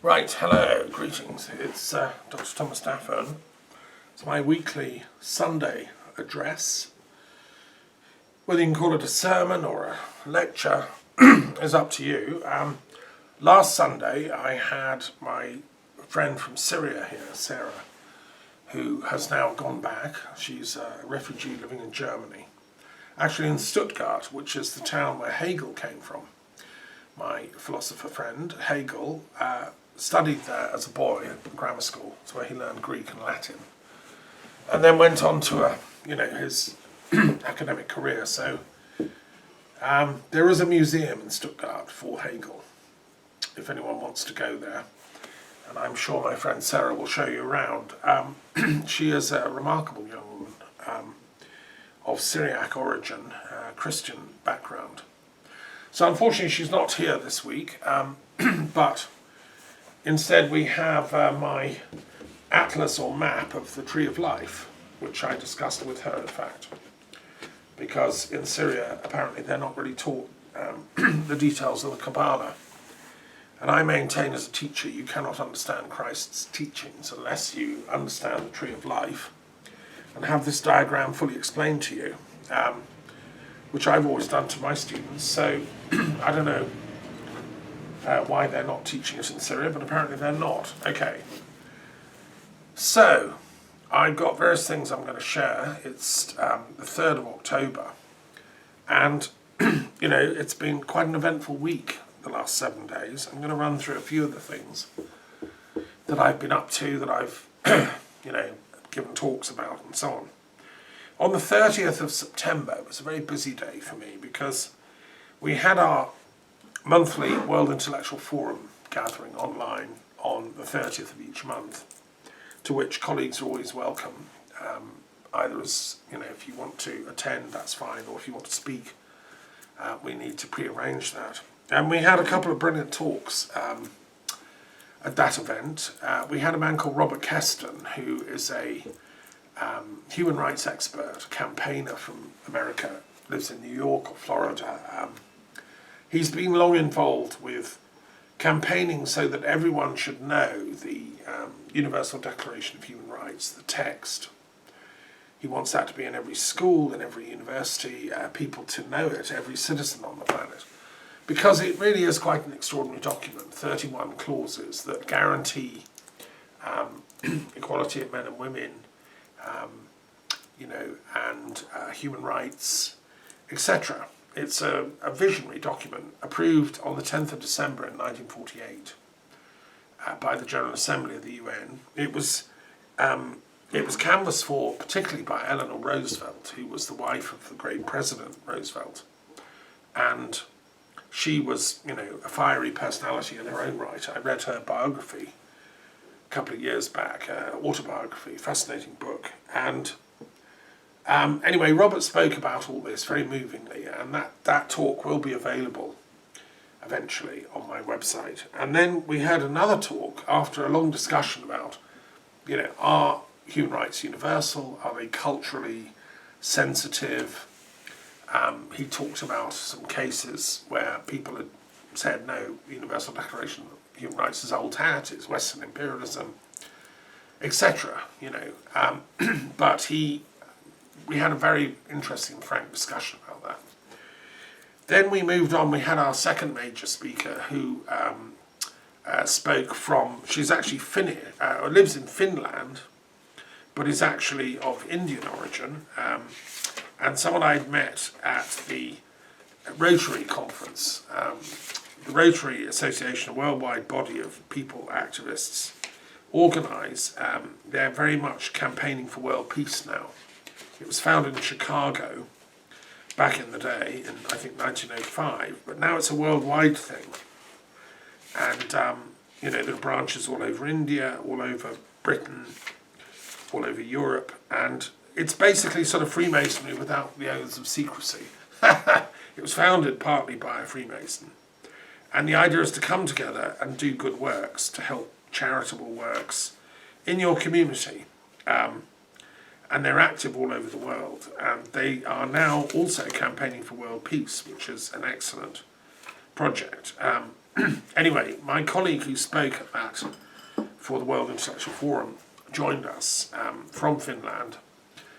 Right, hello, greetings. It's Dr. Thomas Daffern. It's my weekly Sunday address. Whether you can call it a sermon or a lecture is up to you. Last Sunday I had my friend from Syria here, Sarah, who has now gone back. She's a refugee living in Germany. Actually in Stuttgart, which is the town where Hegel came from. My philosopher friend, Hegel, studied there as a boy at grammar school. It's where he learned Greek and Latin. And then went on to his academic career. So there is a museum in Stuttgart for Hegel, if anyone wants to go there. And I'm sure my friend Sarah will show you around. She is a remarkable young woman of Syriac origin, Christian background. So unfortunately she's not here this week, but instead we have my atlas or map of the Tree of Life, which I discussed with her in fact. Because in Syria apparently they're not really taught the details of the Kabbalah. And I maintain as a teacher you cannot understand Christ's teachings unless you understand the Tree of Life and have this diagram fully explained to you, which I've always done to my students. So I don't know why they're not teaching it in Syria, but apparently they're not. Okay. So I've got various things I'm going to share. It's the 3rd of October. And, it's been quite an eventful week the last 7 days. I'm going to run through a few of the things that I've been up to, that I've, given talks about and so on. On the 30th of September, it was a very busy day for me because we had our monthly World Intellectual Forum gathering online on the 30th of each month, to which colleagues are always welcome. Either as, if you want to attend, that's fine, or if you want to speak, we need to pre-arrange that. And we had a couple of brilliant talks at that event. We had a man called Robert Keston, who is a human rights expert, campaigner from America, lives in New York or Florida. He's been long involved with campaigning so that everyone should know the Universal Declaration of Human Rights, the text. He wants that to be in every school, in every university, people to know it, every citizen on the planet. Because it really is quite an extraordinary document, 31 clauses that guarantee equality of men and women, and human rights, etc. It's a visionary document approved on the 10th of December in 1948 by the General Assembly of the UN. It was canvassed for particularly by Eleanor Roosevelt, who was the wife of the great President Roosevelt. And she was, a fiery personality in her own right. I read her biography a couple of years back, autobiography, fascinating book. And anyway, Robert spoke about all this very movingly, and that talk will be available eventually on my website. And then we had another talk after a long discussion about, are human rights universal? Are they culturally sensitive? He talked about some cases where people had said, no, the Universal Declaration of Human Rights is old hat, it's Western imperialism, etc. But we had a very interesting, frank discussion about that. Then we moved on. We had our second major speaker who spoke from, she's actually Finnish, lives in Finland, but is actually of Indian origin, and someone I'd met at the Rotary conference. The Rotary Association, a worldwide body of people, activists, organise, they're very much campaigning for world peace now. It was founded in Chicago back in the day, in I think 1905, but now it's a worldwide thing. And, there are branches all over India, all over Britain, all over Europe, and it's basically sort of Freemasonry without the oaths of secrecy. It was founded partly by a Freemason. And the idea is to come together and do good works, to help charitable works in your community. And they're active all over the world. And they are now also campaigning for world peace, which is an excellent project. Anyway, my colleague who spoke at that for the World Intellectual Forum joined us from Finland.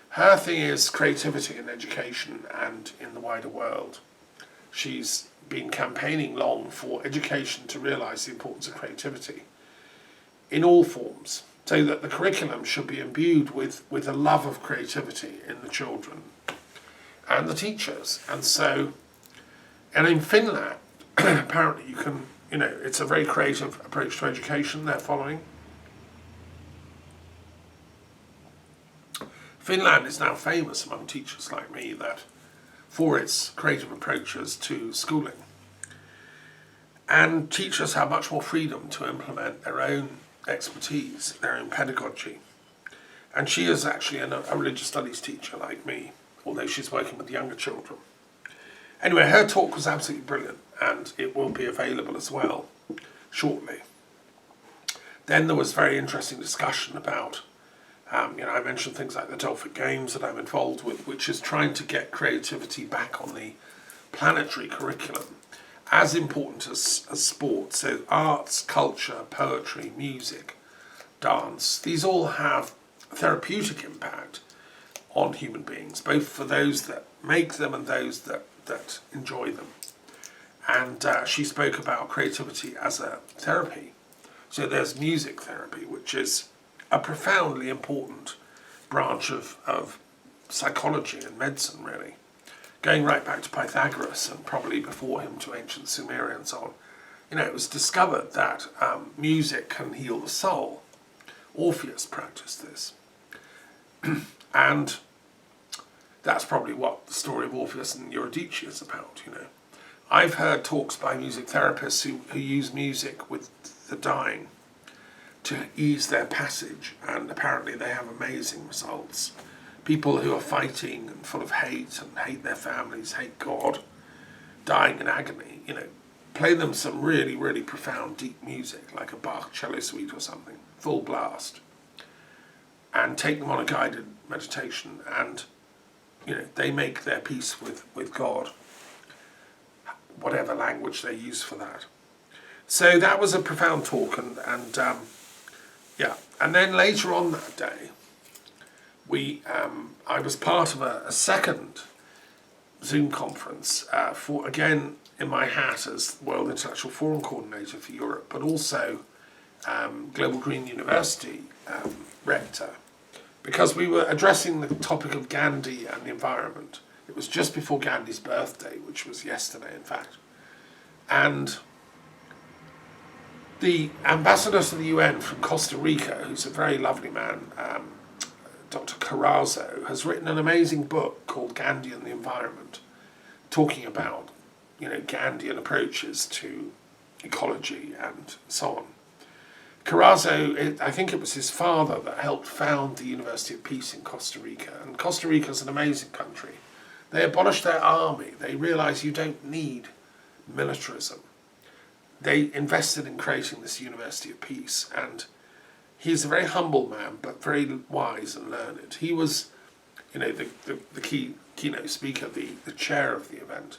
Her thing is creativity in education and in the wider world. She's been campaigning long for education to realise the importance of creativity in all forms, so that the curriculum should be imbued with a love of creativity in the children and the teachers. And in Finland, apparently you can, it's a very creative approach to education they're following. Finland is now famous among teachers like me for its creative approaches to schooling. And teachers have much more freedom to implement their own expertise, their own pedagogy. And she is actually a religious studies teacher like me, although she's working with younger children. Anyway, her talk was absolutely brilliant, and it will be available as well shortly. Then there was very interesting discussion about, I mentioned things like the Daffern Games that I'm involved with, which is trying to get creativity back on the planetary curriculum, as important as sport. So arts, culture, poetry, music, dance, these all have therapeutic impact on human beings, both for those that make them and those that enjoy them. And she spoke about creativity as a therapy. So there's music therapy, which is a profoundly important branch of psychology and medicine, really. Going right back to Pythagoras and probably before him to ancient Sumeria and so on. It was discovered that music can heal the soul. Orpheus practiced this. And that's probably what the story of Orpheus and Eurydice is about, I've heard talks by music therapists who use music with the dying to ease their passage, and apparently they have amazing results. People who are fighting and full of hate and hate their families, hate God, dying in agony, play them some really, really profound, deep music, like a Bach cello suite or something, full blast, and take them on a guided meditation, and, they make their peace with God, whatever language they use for that. So that was a profound talk, and then later on that day, I was part of a second Zoom conference for, again, in my hat as World Intellectual Forum Coordinator for Europe, but also Global Green University Rector, because we were addressing the topic of Gandhi and the environment. It was just before Gandhi's birthday, which was yesterday, in fact. And the ambassador to the UN from Costa Rica, who's a very lovely man, Dr. Carrazzo, has written an amazing book called Gandhi and the Environment, talking about, Gandhian approaches to ecology and so on. Carrazzo, I think it was his father that helped found the University of Peace in Costa Rica. And Costa Rica is an amazing country. They abolished their army. They realised you don't need militarism. They invested in creating this University of Peace, and he's a very humble man, but very wise and learned. He was, the keynote speaker, the chair of the event.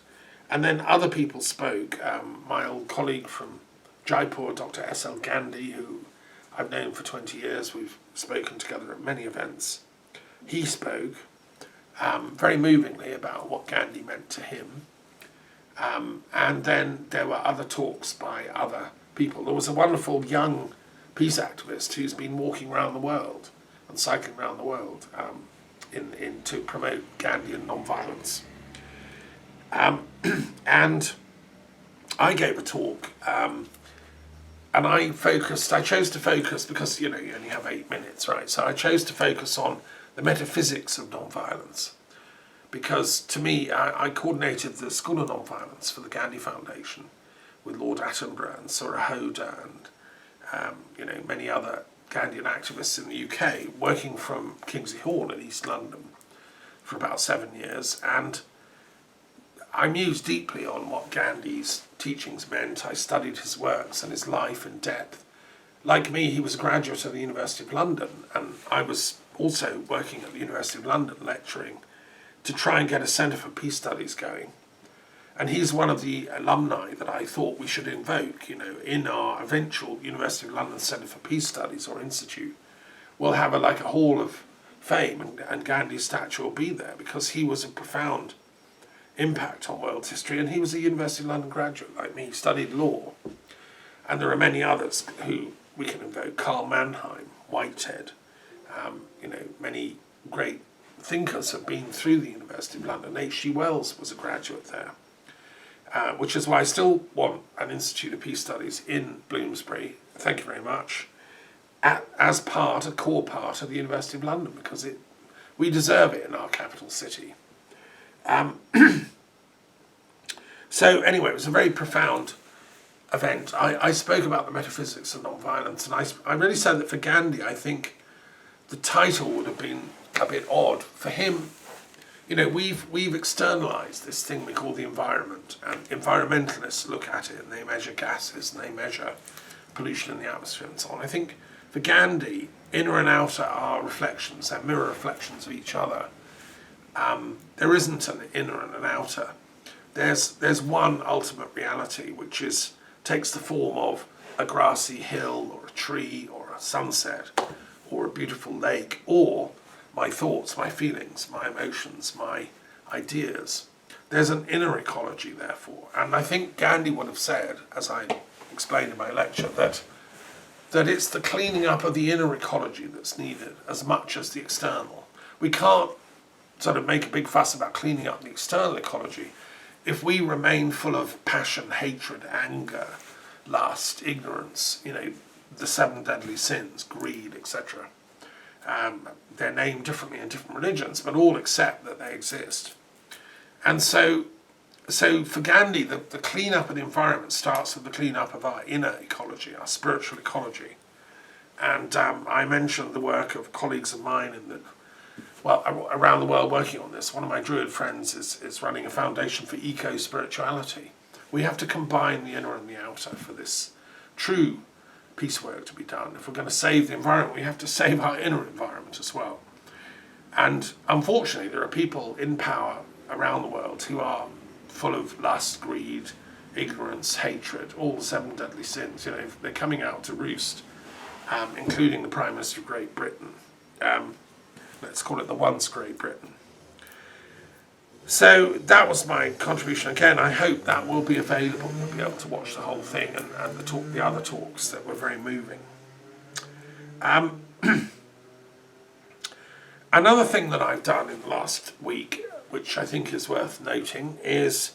And then other people spoke. My old colleague from Jaipur, Dr. S.L. Gandhi, who I've known for 20 years, we've spoken together at many events. He spoke very movingly about what Gandhi meant to him. And then there were other talks by other people. There was a wonderful young peace activist who's been walking around the world and cycling around the world to promote Gandhian nonviolence. And I gave a talk, and I chose to focus, because you only have 8 minutes, right? So I chose to focus on the metaphysics of nonviolence, because to me, I coordinated the School of Nonviolence for the Gandhi Foundation with Lord Attenborough and Surya Hoda and many other Gandhian activists in the UK, working from Kingsley Hall in East London for about 7 years. And I mused deeply on what Gandhi's teachings meant. I studied his works and his life in depth. Like me, he was a graduate of the University of London, and I was also working at the University of London lecturing to try and get a Centre for Peace Studies going. And he's one of the alumni that I thought we should invoke, in our eventual University of London Centre for Peace Studies or Institute. We'll have a hall of fame, and Gandhi's statue will be there because he was a profound impact on world history, and he was a University of London graduate like me. He studied law, and there are many others who we can invoke. Karl Mannheim, Whitehead, many great thinkers have been through the University of London. H.G. Wells was a graduate there, which is why I still want an Institute of Peace Studies in Bloomsbury, thank you very much, as a core part of the University of London, because we deserve it in our capital city. So anyway, it was a very profound event. I spoke about the metaphysics of nonviolence, and I really said that for Gandhi, I think the title would have been a bit odd. For him, we've externalized this thing we call the environment, and environmentalists look at it and they measure gases and they measure pollution in the atmosphere and so on. I think for Gandhi, inner and outer are reflections, they're mirror reflections of each other. There isn't an inner and an outer. There's one ultimate reality, which takes the form of a grassy hill or a tree or a sunset or a beautiful lake, or my thoughts, my feelings, my emotions, my ideas. There's an inner ecology, therefore. And I think Gandhi would have said, as I explained in my lecture, that it's the cleaning up of the inner ecology that's needed as much as the external. We can't sort of make a big fuss about cleaning up the external ecology if we remain full of passion, hatred, anger, lust, ignorance, the 7 deadly sins, greed, etc. They're named differently in different religions, but all accept that they exist. And so for Gandhi, the clean-up of the environment starts with the clean-up of our inner ecology, our spiritual ecology. And I mentioned the work of colleagues of mine around the world working on this. One of my Druid friends is running a foundation for eco-spirituality. We have to combine the inner and the outer for this true peace work to be done. If we're going to save the environment, we have to save our inner environment as well. And unfortunately, there are people in power around the world who are full of lust, greed, ignorance, hatred, all the 7 deadly sins. They're coming out to roost, including the Prime Minister of Great Britain. Let's call it the once Great Britain. So that was my contribution. Again, I hope that will be available. You'll be able to watch the whole thing and the other talks that were very moving. Another thing that I've done in the last week, which I think is worth noting, is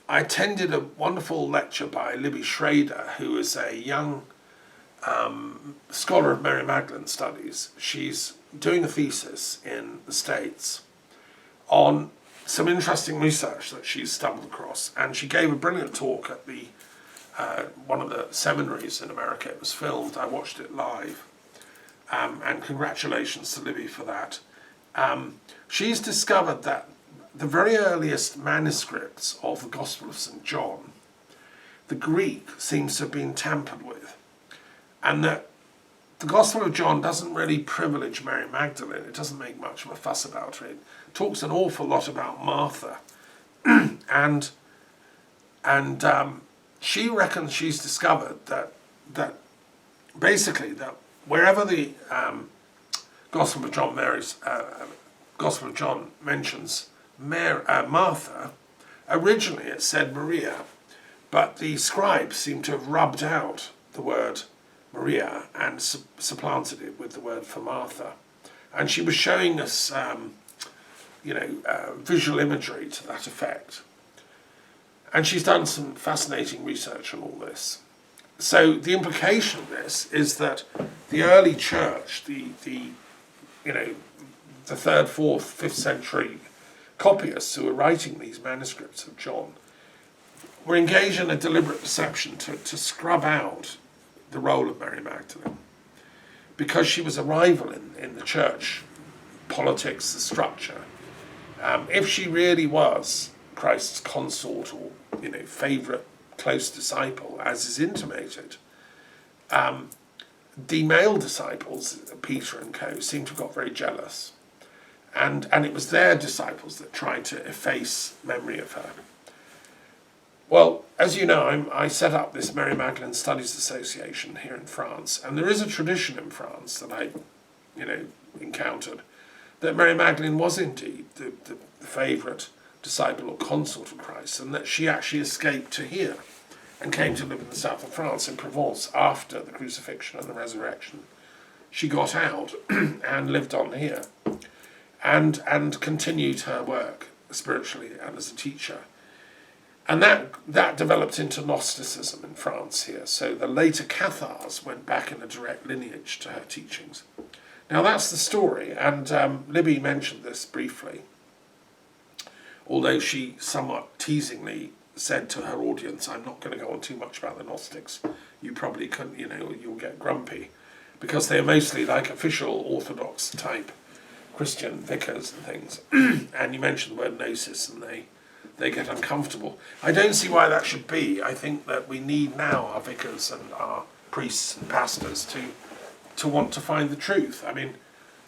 I attended a wonderful lecture by Libby Schrader, who is a young scholar of Mary Magdalene studies. She's doing a thesis in the States on some interesting research that she's stumbled across, and she gave a brilliant talk at the one of the seminaries in America. It was filmed. I watched it live, and congratulations to Libby for that. She's discovered that the very earliest manuscripts of the Gospel of St. John, the Greek seems to have been tampered with, and that the Gospel of John doesn't really privilege Mary Magdalene. It doesn't make much of a fuss about her. It talks an awful lot about Martha. and she reckons she's discovered that basically that wherever the Gospel of John mentions Martha, originally it said Maria, but the scribes seem to have rubbed out the word Maria and supplanted it with the word for Martha. And she was showing us, visual imagery to that effect. And she's done some fascinating research on all this. So the implication of this is that the early church, the 3rd, 4th, 5th century copyists who were writing these manuscripts of John were engaged in a deliberate deception to scrub out the role of Mary Magdalene, because she was a rival in the church politics, the structure. If she really was Christ's consort or favourite close disciple, as is intimated, the male disciples, Peter and co, seem to have got very jealous, and it was their disciples that tried to efface memory of her. Well, as you know, I set up this Mary Magdalene Studies Association here in France, and there is a tradition in France that I, encountered, that Mary Magdalene was indeed the favourite disciple or consort of Christ, and that she actually escaped to here and came to live in the south of France, in Provence, after the crucifixion and the resurrection. She got out and lived on here, and continued her work spiritually and as a teacher. And that developed into Gnosticism in France here. So the later Cathars went back in a direct lineage to her teachings. Now that's the story, and Libby mentioned this briefly, although she somewhat teasingly said to her audience, I'm not going to go on too much about the Gnostics. You probably couldn't, you'll get grumpy, because they're mostly like official Orthodox type Christian vicars and things. And you mentioned the word gnosis, and they get uncomfortable. I don't see why that should be. I think that we need now our vicars and our priests and pastors to want to find the truth. I mean,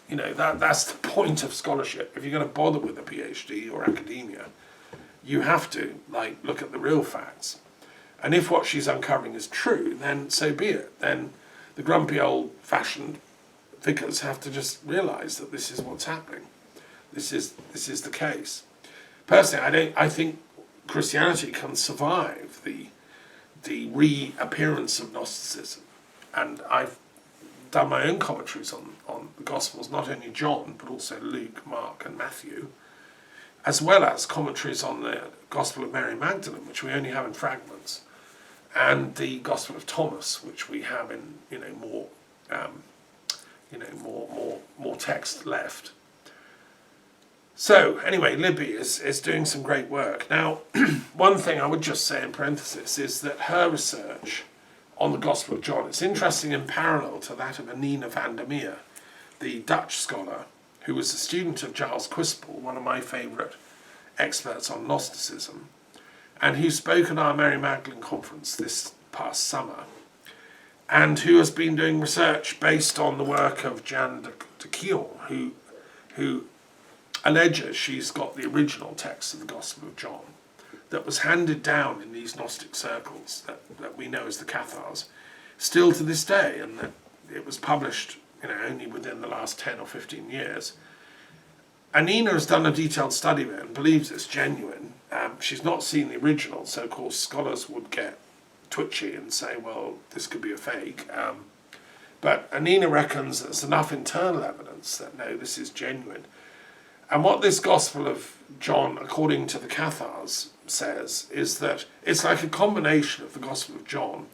that's the point of scholarship. If you're going to bother with a PhD or academia, you have to look at the real facts. And if what she's uncovering is true, then so be it. Then the grumpy old-fashioned vicars have to just realise that this is what's happening. This is the case. Personally, I think Christianity can survive the reappearance of Gnosticism, and I've done my own commentaries on the Gospels, not only John but also Luke, Mark, and Matthew, as well as commentaries on the Gospel of Mary Magdalene, which we only have in fragments, and the Gospel of Thomas, which we have in more text left. So anyway, Libby is doing some great work. Now, one thing I would just say in parenthesis is that her research on the Gospel of John, it's interesting in parallel to that of Anina van der Meer, the Dutch scholar who was a student of Giles Quispel, one of my favourite experts on Gnosticism, and who spoke at our Mary Magdalene conference this past summer, and who has been doing research based on the work of Jeanne de Quillon, who alleges she's got the original text of the Gospel of John that was handed down in these Gnostic circles that we know as the Cathars, still to this day, and that it was published only within the last 10 or 15 years. Anina has done a detailed study of it and believes it's genuine. She's not seen the original, so of course scholars would get twitchy and say, well, this could be a fake. But Anina reckons there's enough internal evidence that no, this is genuine. And what this Gospel of John, according to the Cathars, says is that it's like a combination of the Gospel of John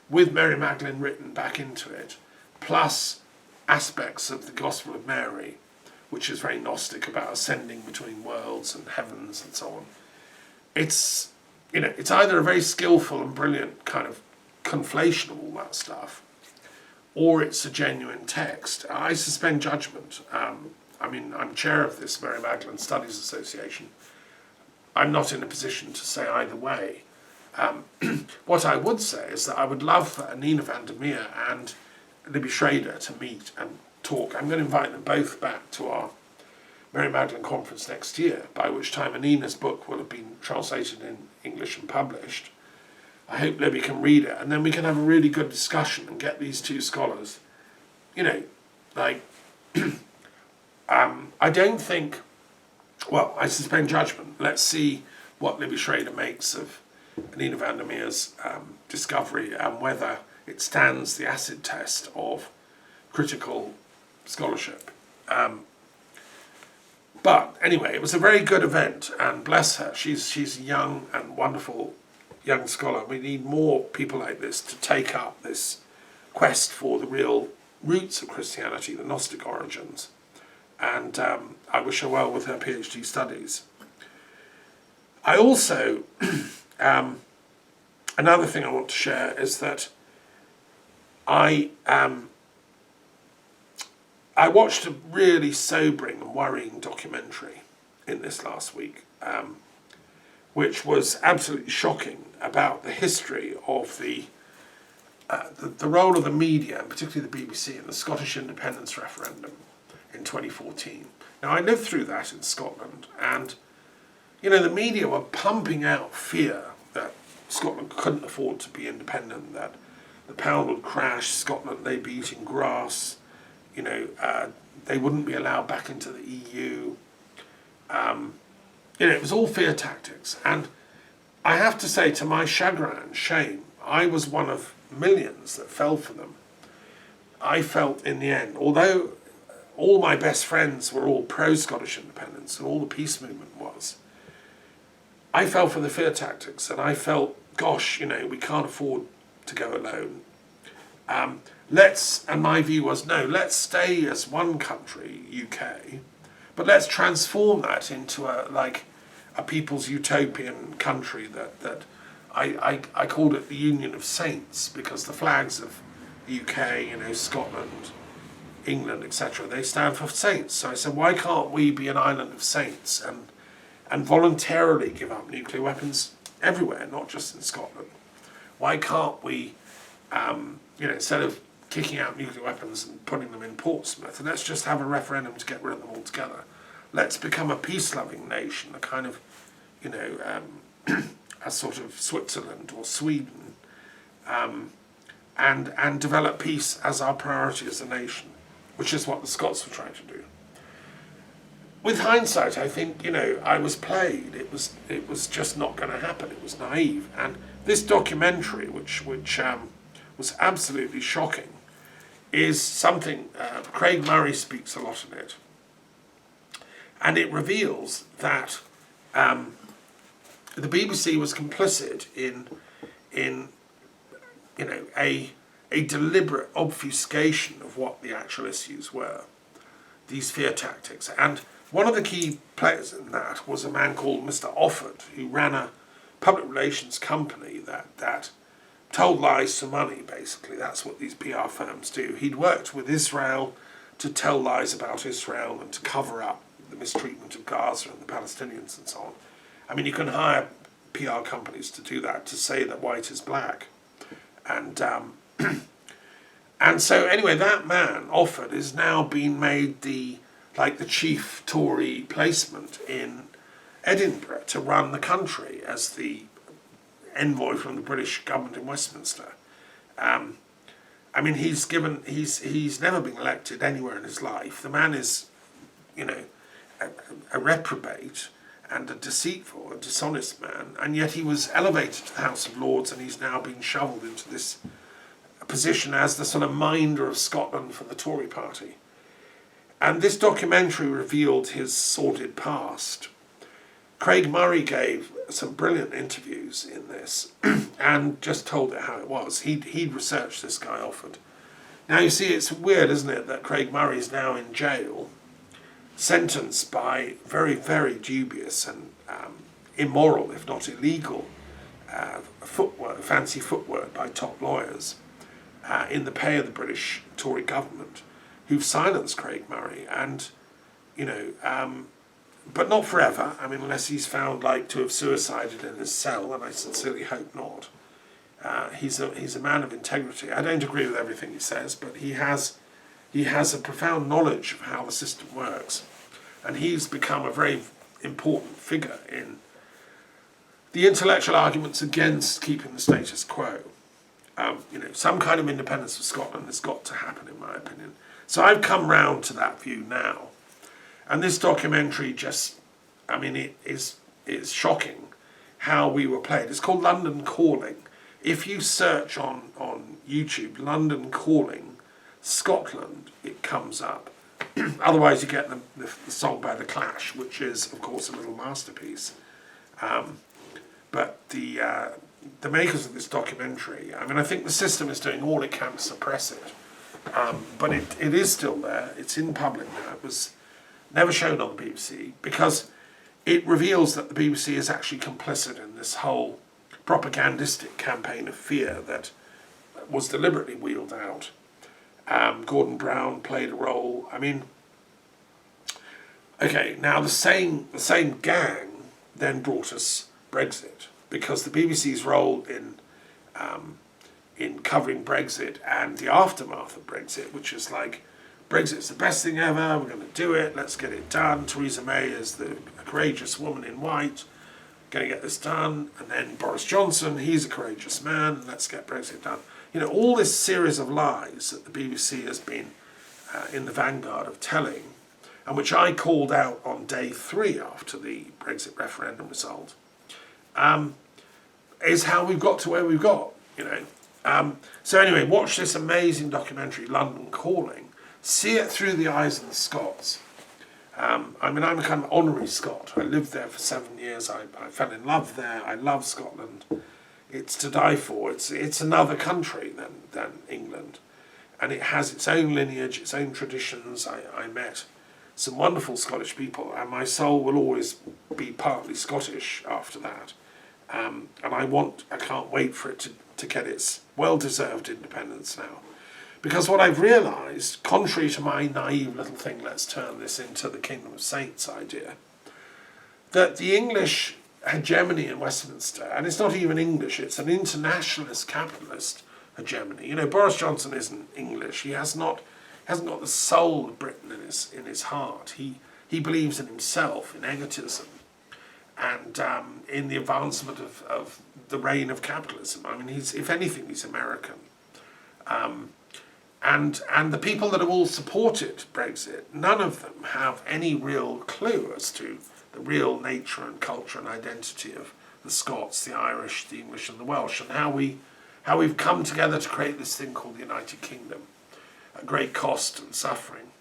with Mary Magdalene written back into it, plus aspects of the Gospel of Mary, which is very Gnostic about ascending between worlds and heavens and so on. It's either a very skillful and brilliant kind of conflation of all that stuff, or it's a genuine text. I suspend judgment. I'm chair of this Mary Magdalene Studies Association. I'm not in a position to say either way. What I would say is that I would love for Anina van der Meer and Libby Schrader to meet and talk. I'm going to invite them both back to our Mary Magdalene conference next year, by which time Anina's book will have been translated in English and published. I hope Libby can read it, and then we can have a really good discussion and get these two scholars, I don't think, well, I suspend judgment. Let's see what Libby Schrader makes of Anina van der Meer's discovery and whether it stands the acid test of critical scholarship. But anyway, it was a very good event, and bless her, she's a young and wonderful young scholar. We need more people like this to take up this quest for the real roots of Christianity, the Gnostic origins. And I wish her well with her PhD studies. I also, another thing I want to share is that I watched a really sobering and worrying documentary in this last week, which was absolutely shocking about the history of the role of the media, and particularly the BBC, in the Scottish independence referendum in 2014. Now, I lived through that in Scotland, and the media were pumping out fear that Scotland couldn't afford to be independent, that the pound would crash, Scotland, they'd be eating grass, they wouldn't be allowed back into the EU. It was all fear tactics. And I have to say, to my chagrin and shame, I was one of millions that fell for them. I felt in the end, although all my best friends were all pro-Scottish independence and all the peace movement was, I fell for the fear tactics, and I felt, gosh, we can't afford to go alone. And my view was, no, let's stay as one country, UK, but let's transform that into a people's utopian country that I called it the Union of Saints, because the flags of the UK, Scotland, England, etc., they stand for saints. So I said, why can't we be an island of saints and voluntarily give up nuclear weapons everywhere, not just in Scotland? Why can't we, instead of kicking out nuclear weapons and putting them in Portsmouth, and let's just have a referendum to get rid of them altogether? Let's become a peace-loving nation, a kind of, a sort of Switzerland or Sweden, and develop peace as our priority as a nation, which is what the Scots were trying to do. With hindsight, I think, I was played. It was just not going to happen. It was naive. And this documentary, which was absolutely shocking, is something, Craig Murray speaks a lot in it. And it reveals that the BBC was complicit in a deliberate obfuscation of what the actual issues were, these fear tactics. And one of the key players in that was a man called Mr. Offord, who ran a public relations company that told lies for money, basically. That's what these PR firms do. He'd worked with Israel to tell lies about Israel and to cover up the mistreatment of Gaza and the Palestinians and so on. I mean, you can hire PR companies to do that, to say that white is black. And and so anyway, that man, Offord, is now being made the chief Tory placement in Edinburgh to run the country as the envoy from the British government in Westminster. I mean, he's never been elected anywhere in his life. The man is, a reprobate and a deceitful, a dishonest man, and yet he was elevated to the House of Lords, and he's now been shoveled into this position as the sort of minder of Scotland for the Tory party. And this documentary revealed his sordid past. Craig Murray gave some brilliant interviews in this and just told it how it was. He'd researched this guy, Offord. Now you see, it's weird, isn't it, that Craig Murray is now in jail, sentenced by very, very dubious and immoral, if not illegal, fancy footwork by top lawyers in the pay of the British Tory government, who've silenced Craig Murray, and but not forever. I mean, unless he's found to have suicided in his cell, and I sincerely hope not. He's a man of integrity. I don't agree with everything he says, but he has a profound knowledge of how the system works, and he's become a very important figure in the intellectual arguments against keeping the status quo. Some kind of independence for Scotland has got to happen, in my opinion. So I've come round to that view now. And this documentary it is shocking how we were played. It's called London Calling. If you search on YouTube, London Calling Scotland, it comes up. Otherwise you get the song by The Clash, which is, of course, a little masterpiece. But the makers of this documentary, I think the system is doing all it can to suppress it. But it is still there. It's in public now. It was never shown on the BBC because it reveals that the BBC is actually complicit in this whole propagandistic campaign of fear that was deliberately wheeled out. Gordon Brown played a role. Now the same gang then brought us Brexit, because the BBC's role in covering Brexit and the aftermath of Brexit, which is Brexit's the best thing ever, we're going to do it, let's get it done. Theresa May is the courageous woman in white, going to get this done. And then Boris Johnson, he's a courageous man, and let's get Brexit done. You know, all this series of lies that the BBC has been in the vanguard of telling, and which I called out on day 3 after the Brexit referendum result, is how we've got to where we've got, you know. So anyway, watch this amazing documentary, London Calling. See it through the eyes of the Scots. I mean, I'm a kind of honorary Scot. I lived there for 7 years. I fell in love there. I love Scotland. It's to die for. It's another country than England. And it has its own lineage, its own traditions. I met some wonderful Scottish people, and my soul will always be partly Scottish after that. And I can't wait for it to get its well-deserved independence now. Because what I've realised, contrary to my naive little thing, let's turn this into the Kingdom of Saints idea, that the English hegemony in Westminster, and it's not even English, it's an internationalist capitalist hegemony. You know, Boris Johnson isn't English. He hasn't got the soul of Britain in his heart. He believes in himself, in egotism, and in the advancement of the reign of capitalism. I mean, if anything, he's American. And the people that have all supported Brexit, none of them have any real clue as to the real nature and culture and identity of the Scots, the Irish, the English and the Welsh, and how we've come together to create this thing called the United Kingdom at great cost and suffering.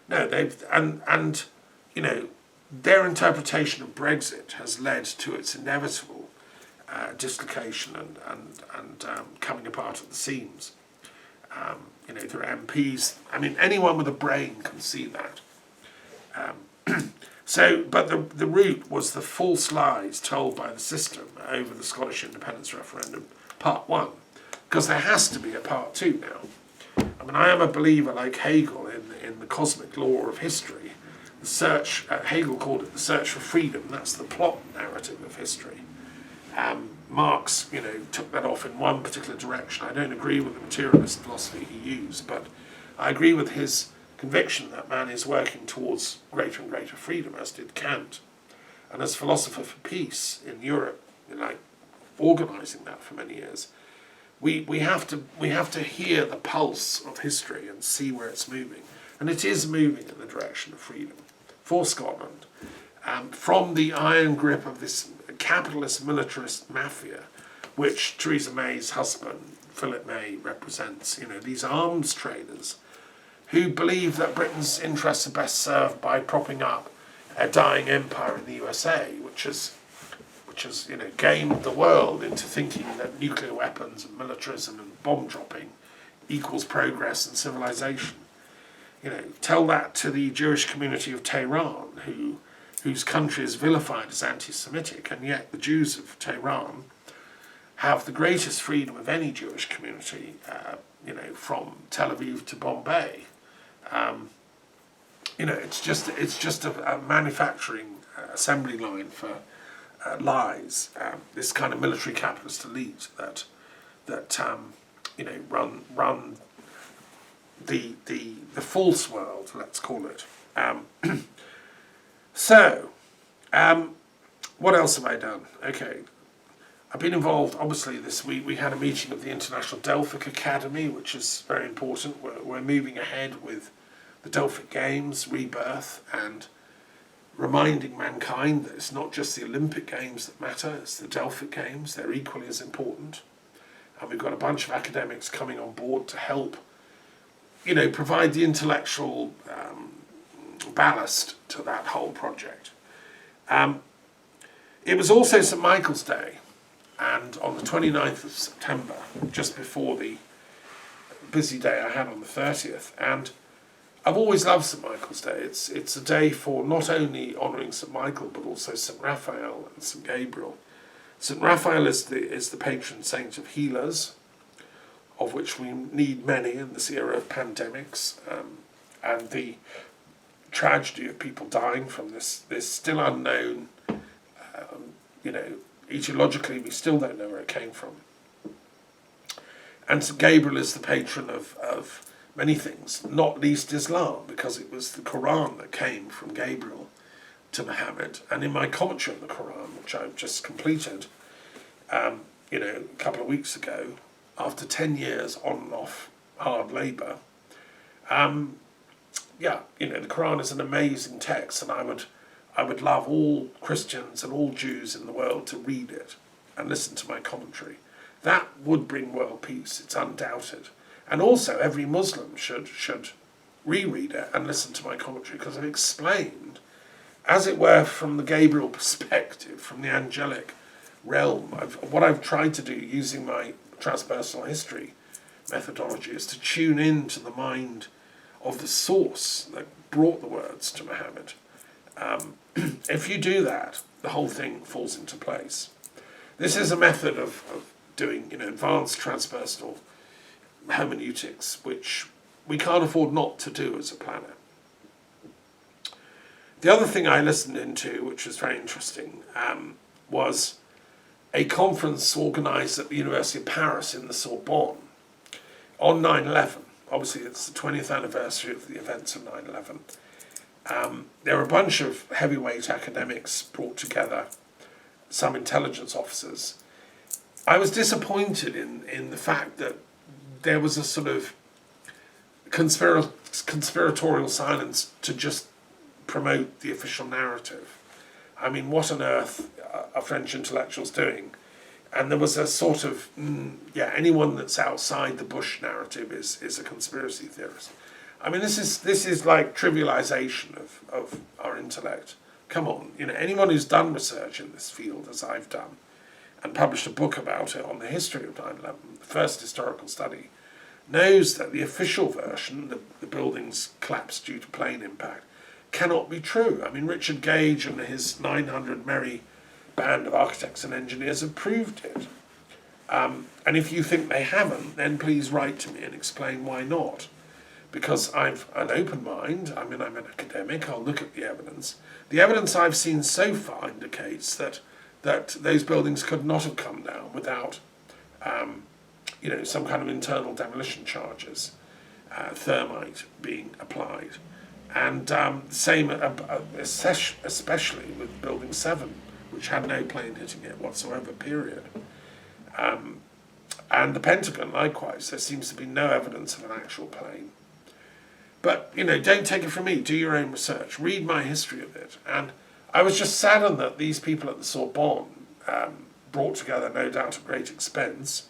No, and you know, their interpretation of Brexit has led to its inevitable dislocation and coming apart at the seams. You know, there are MPs. I mean, anyone with a brain can see that. But the root was the false lies told by the system over the Scottish independence referendum, part 1, because there has to be a part 2 now. I mean, I am a believer, like Hegel, in the cosmic law of history. The search, Hegel called it the search for freedom. That's the plot narrative of history. Marx, you know, took that off in one particular direction. I don't agree with the materialist philosophy he used, but I agree with his conviction that man is working towards greater and greater freedom, as did Kant. And as philosopher for peace in Europe, you know, organising that for many years, we have to hear the pulse of history and see where it's moving. And it is moving in the direction of freedom for Scotland, from the iron grip of this capitalist militarist mafia, which Theresa May's husband, Philip May, represents. You know, these arms traders who believe that Britain's interests are best served by propping up a dying empire in the USA, which has you know, gamed the world into thinking that nuclear weapons and militarism and bomb dropping equals progress and civilization. You know, tell that to the Jewish community of Tehran, whose country is vilified as anti-Semitic, and yet the Jews of Tehran have the greatest freedom of any Jewish community, you know, from Tel Aviv to Bombay. You know, it's just a manufacturing assembly line for lies. This kind of military capitalist elite that you know, run the false world, let's call it. So, what else have I done? Okay, I've been involved, obviously, this week. We had a meeting of the International Delphic Academy, which is very important. We're moving ahead with the Delphic Games, rebirth, and reminding mankind that it's not just the Olympic Games that matter, it's the Delphic Games. They're equally as important. And we've got a bunch of academics coming on board to help, you know, provide the intellectual ballast to that whole project. It was also St Michael's Day, and on the 29th of September, just before the busy day I had on the 30th, and I've always loved St Michael's Day. It's a day for not only honouring St Michael, but also St Raphael and St Gabriel. St Raphael is the patron saint of healers, of which we need many in this era of pandemics, and the tragedy of people dying from this still unknown, you know, etiologically we still don't know where it came from. And St Gabriel is the patron of many things, not least Islam, because it was the Quran that came from Gabriel to Muhammad. And in my commentary on the Quran, which I've just completed, a couple of weeks ago, after 10 years on and off hard labour, the Quran is an amazing text, and I would love all Christians and all Jews in the world to read it and listen to my commentary. That would bring world peace, it's undoubted. And also every Muslim should reread it and listen to my commentary, because I've explained, as it were, from the Gabriel perspective, from the angelic realm. What I've tried to do using my transpersonal history methodology is to tune in to the mind of the source that brought the words to Muhammad. If you do that, the whole thing falls into place. This is a method of doing advanced transpersonal hermeneutics, which we can't afford not to do as a planet. The other thing I listened into, which was very interesting, was a conference organised at the University of Paris in the Sorbonne on 9/11. Obviously, it's the 20th anniversary of the events of 9/11. There were a bunch of heavyweight academics brought together, some intelligence officers. I was disappointed in the fact that there was a sort of conspiratorial silence to just promote the official narrative. I mean, what on earth are French intellectuals doing? And there was a sort of, anyone that's outside the Bush narrative is a conspiracy theorist. I mean, this is like trivialization of our intellect. Come on, anyone who's done research in this field, as I've done, and published a book about it on the history of 9/11, the first historical study, knows that the official version, the buildings collapsed due to plane impact, cannot be true. I mean, Richard Gage and his 900 merry band of architects and engineers have proved it. And if you think they haven't, then please write to me and explain why not. Because I've an open mind, I'm an academic, I'll look at the evidence. The evidence I've seen so far indicates that those buildings could not have come down without some kind of internal demolition charges, thermite being applied. And same, especially with Building 7, which had no plane hitting it whatsoever, period. And the Pentagon, likewise, there seems to be no evidence of an actual plane. But, don't take it from me, do your own research, read my history of it. And I was just saddened that these people at the Sorbonne, brought together, no doubt at great expense,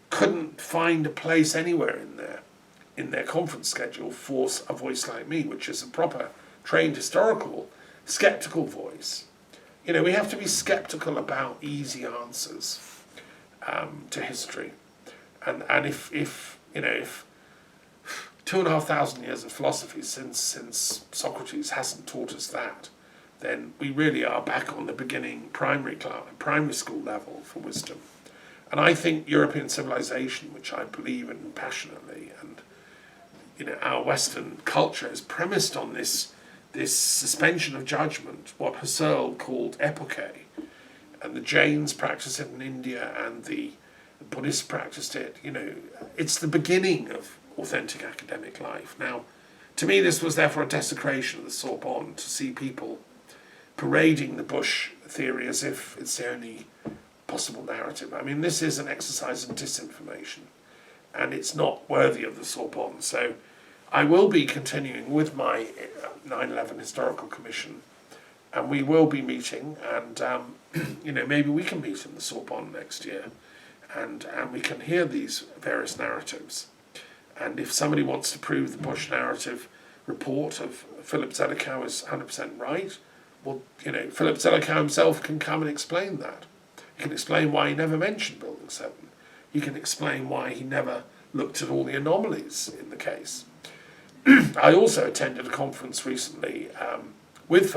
couldn't find a place anywhere in their conference schedule for a voice like me, which is a proper, trained historical, sceptical voice. We have to be sceptical about easy answers to history. And if 2,500 years of philosophy since Socrates hasn't taught us that, then we really are back on the beginning primary school level for wisdom. And I think European civilization, which I believe in passionately, and our Western culture is premised on this suspension of judgment, what Husserl called epoche, and the Jains practice it in India, and the Buddhists practiced it. It's the beginning of authentic academic life. Now, to me, this was therefore a desecration of the Sorbonne, to see people parading the Bush theory as if it's the only possible narrative. I mean, this is an exercise in disinformation, and it's not worthy of the Sorbonne. So I will be continuing with my 9/11 Historical Commission, and we will be meeting, and maybe we can meet in the Sorbonne next year, and we can hear these various narratives. And if somebody wants to prove the Bush narrative report of Philip Zelikow is 100% right, well, Philip Zelikow himself can come and explain that. He can explain why he never mentioned Building 7. He can explain why he never looked at all the anomalies in the case. I also attended a conference recently with Philip